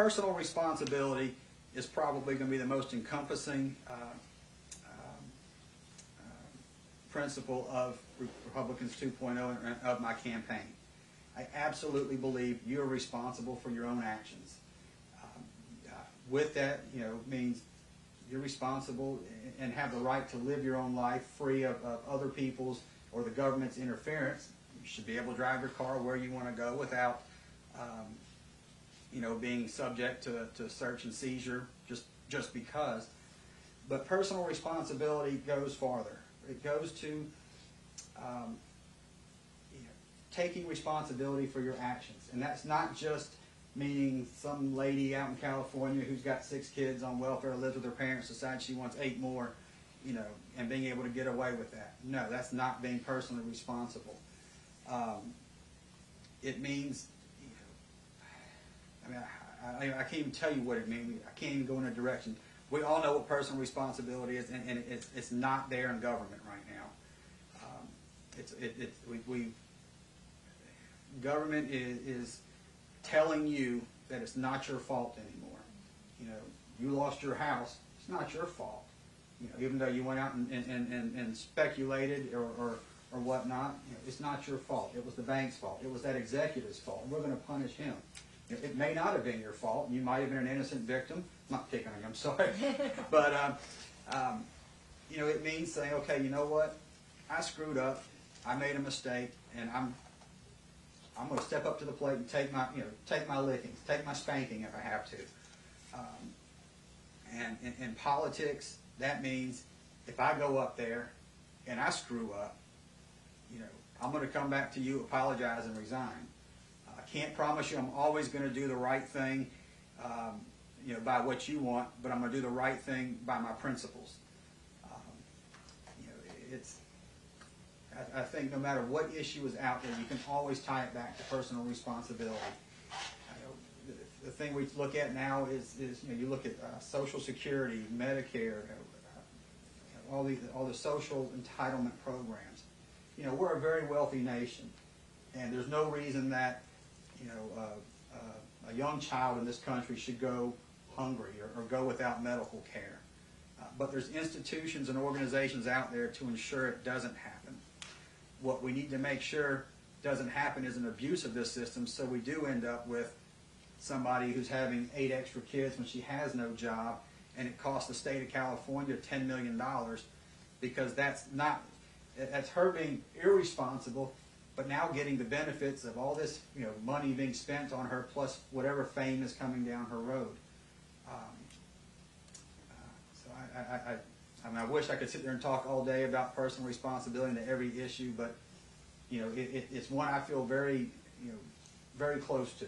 personal responsibility is probably going to be the most encompassing principle of Republicans 2.0 and of my campaign. I absolutely believe you're responsible for your own actions. With that, means you're responsible and have the right to live your own life free of other people's or the government's interference. You should be able to drive your car where you want to go without, being subject to search and seizure just because. But personal responsibility goes farther. It goes to taking responsibility for your actions, and that's not just meaning some lady out in California who's got 6 kids on welfare, lives with her parents, decides she wants 8 more, and being able to get away with that. No, that's not being personally responsible. It means, I can't even tell you what it means. I can't even go in a direction. We all know what personal responsibility is, and it's not there in government right now. Government is telling you that it's not your fault anymore. You lost your house, it's not your fault. Even though you went out and speculated or whatnot, it's not your fault. It was the bank's fault. It was that executive's fault. We're going to punish him. It may not have been your fault. You might have been an innocent victim. I'm not picking on you, I'm sorry. But, it means saying, okay, you know what? I screwed up. I made a mistake, and I'm going to step up to the plate and take my lickings, take my spanking if I have to. And in politics, that means if I go up there and I screw up, I'm going to come back to you, apologize, and resign. I can't promise you I'm always going to do the right thing, by what you want, but I'm going to do the right thing by my principles. I think no matter what issue is out there, you can always tie it back to personal responsibility. The thing we look at now is you look at Social Security, Medicare, all the social entitlement programs. We're a very wealthy nation, and there's no reason that a young child in this country should go hungry or go without medical care. But there's institutions and organizations out there to ensure it doesn't happen. What we need to make sure doesn't happen is an abuse of this system, so we do end up with somebody who's having 8 extra kids when she has no job, and it costs the state of California $10 million because that's her being irresponsible, but now getting the benefits of all this money being spent on her plus whatever fame is coming down her road. I wish I could sit there and talk all day about personal responsibility to every issue, but it's one I feel very, very close to.